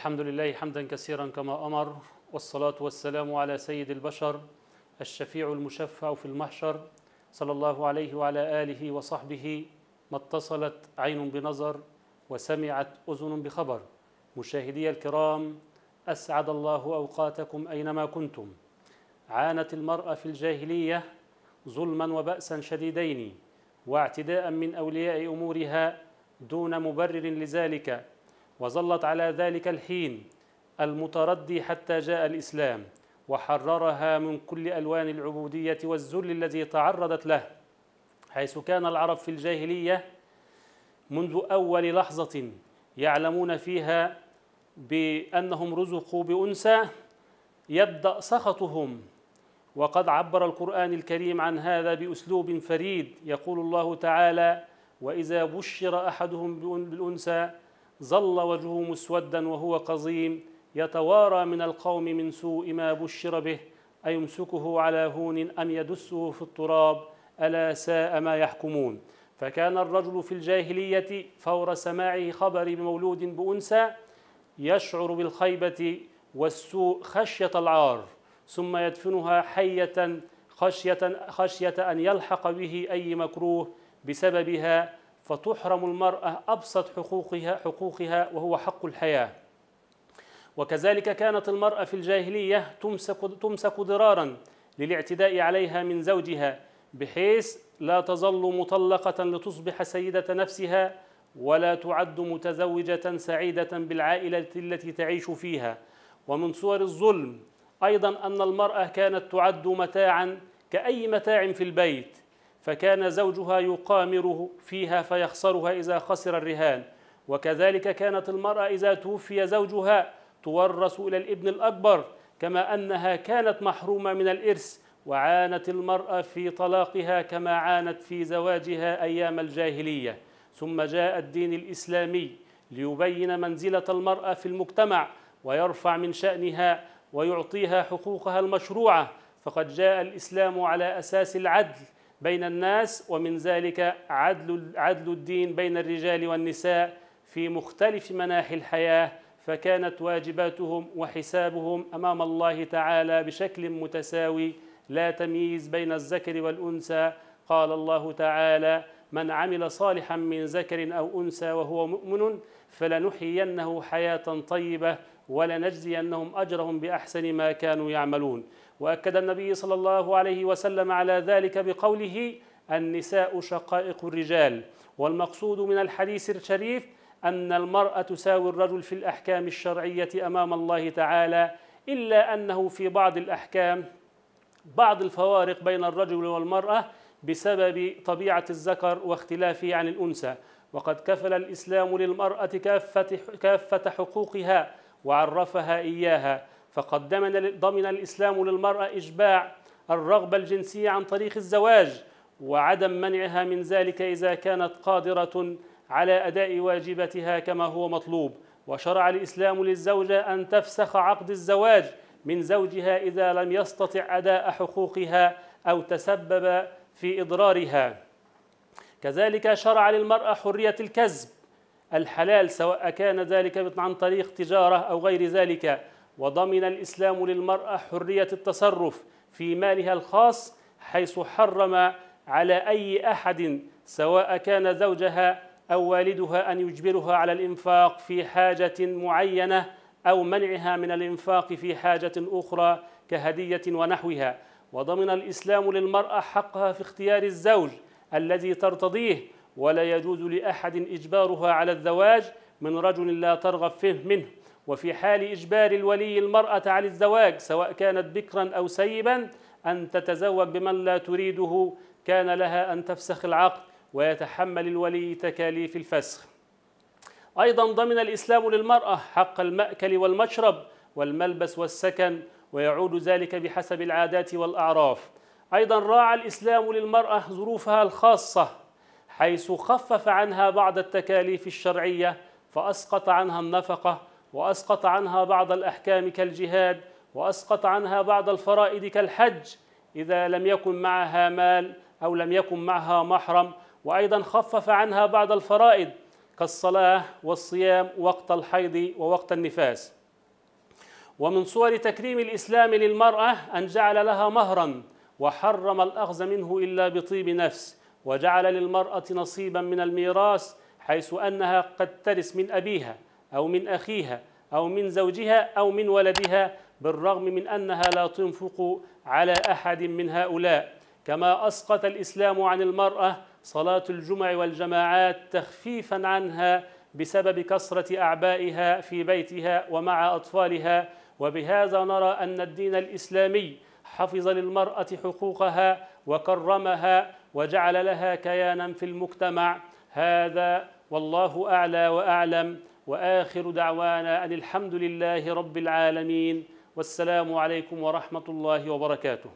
الحمد لله حمدا كثيرا كما أمر، والصلاة والسلام على سيد البشر الشفيع المشفع في المحشر، صلى الله عليه وعلى آله وصحبه. ما اتصلت عين بنظر وسمعت أذن بخبر. مشاهدي الكرام، أسعد الله أوقاتكم أينما كنتم. عانت المرأة في الجاهلية ظلما وبأسا شديدين واعتداء من أولياء أمورها دون مبرر لذلك، وظلت على ذلك الحين المتردي حتى جاء الإسلام وحررها من كل ألوان العبودية والذل الذي تعرضت له، حيث كان العرب في الجاهلية منذ أول لحظة يعلمون فيها بأنهم رزقوا بأنثى يبدأ سخطهم. وقد عبر القرآن الكريم عن هذا بأسلوب فريد، يقول الله تعالى: وإذا بشر أحدهم بالأنثى ظل وجهه مسودا وهو كظيم يتوارى من القوم من سوء ما بشر به أيمسكه على هون أم يدسه في التراب ألا ساء ما يحكمون. فكان الرجل في الجاهلية فور سماعه خبر بمولود بأنثى يشعر بالخيبة والسوء خشية العار، ثم يدفنها حية خشية أن يلحق به أي مكروه بسببها، فتحرم المرأة أبسط حقوقها وهو حق الحياة. وكذلك كانت المرأة في الجاهلية تمسك ضرارا للاعتداء عليها من زوجها، بحيث لا تظل مطلقة لتصبح سيدة نفسها، ولا تعد متزوجة سعيدة بالعائلة التي تعيش فيها. ومن صور الظلم أيضا أن المرأة كانت تعد متاعا كأي متاع في البيت، فكان زوجها يقامره فيها فيخسرها إذا خسر الرهان. وكذلك كانت المرأة إذا توفي زوجها تورث إلى الابن الأكبر، كما أنها كانت محرومة من الإرث، وعانت المرأة في طلاقها كما عانت في زواجها أيام الجاهلية. ثم جاء الدين الإسلامي ليبين منزلة المرأة في المجتمع ويرفع من شأنها ويعطيها حقوقها المشروعة، فقد جاء الإسلام على أساس العدل بين الناس، ومن ذلك عدل الدين بين الرجال والنساء في مختلف مناحي الحياة، فكانت واجباتهم وحسابهم أمام الله تعالى بشكل متساوي لا تمييز بين الذكر والأنثى. قال الله تعالى: من عمل صالحا من ذكر أو أنثى وهو مؤمن فلنحيينه حياة طيبة ولنجزينهم أجرهم بأحسن ما كانوا يعملون. وأكد النبي صلى الله عليه وسلم على ذلك بقوله: النساء شقائق الرجال. والمقصود من الحديث الشريف أن المرأة تساوي الرجل في الأحكام الشرعية أمام الله تعالى، إلا أنه في بعض الأحكام بعض الفوارق بين الرجل والمرأة بسبب طبيعة الذكر واختلافه عن الأنثى. وقد كفل الإسلام للمرأة كافة حقوقها وعرفها إياها، فقد ضمن الإسلام للمرأة إشباع الرغبة الجنسية عن طريق الزواج، وعدم منعها من ذلك إذا كانت قادرة على أداء واجباتها كما هو مطلوب. وشرع الإسلام للزوجة أن تفسخ عقد الزواج من زوجها إذا لم يستطع أداء حقوقها أو تسبب في إضرارها. كذلك شرع للمرأة حرية الكسب الحلال، سواء كان ذلك عن طريق تجارة أو غير ذلك. وضمن الإسلام للمرأة حرية التصرف في مالها الخاص، حيث حرم على أي أحد سواء كان زوجها أو والدها أن يجبرها على الإنفاق في حاجة معينة أو منعها من الإنفاق في حاجة أخرى كهدية ونحوها. وضمن الإسلام للمرأة حقها في اختيار الزوج الذي ترتضيه، ولا يجوز لأحد إجبارها على الزواج من رجل لا ترغب فيه منه. وفي حال إجبار الولي المرأة على الزواج سواء كانت بكرا أو سيبا أن تتزوج بمن لا تريده، كان لها أن تفسخ العقد ويتحمل الولي تكاليف الفسخ. أيضا ضمن الإسلام للمرأة حق المأكل والمشرب والملبس والسكن، ويعود ذلك بحسب العادات والأعراف. أيضا راعى الإسلام للمرأة ظروفها الخاصة، حيث خفف عنها بعض التكاليف الشرعية، فأسقط عنها النفقة، وأسقط عنها بعض الأحكام كالجهاد، وأسقط عنها بعض الفرائض كالحج إذا لم يكن معها مال أو لم يكن معها محرم. وأيضا خفف عنها بعض الفرائض كالصلاة والصيام وقت الحيض ووقت النفاس. ومن صور تكريم الإسلام للمرأة أن جعل لها مهرا وحرم الأخذ منه إلا بطيب نفس، وجعل للمرأة نصيبا من الميراث، حيث أنها قد ترث من أبيها أو من أخيها أو من زوجها أو من ولدها، بالرغم من أنها لا تنفق على أحد من هؤلاء. كما أسقط الإسلام عن المرأة صلاة الجمع والجماعات تخفيفا عنها بسبب كثرة أعبائها في بيتها ومع أطفالها. وبهذا نرى أن الدين الإسلامي حفظ للمرأة حقوقها وكرمها وجعل لها كيانا في المجتمع. هذا والله أعلى وأعلم، وآخر دعوانا أن الحمد لله رب العالمين، والسلام عليكم ورحمة الله وبركاته.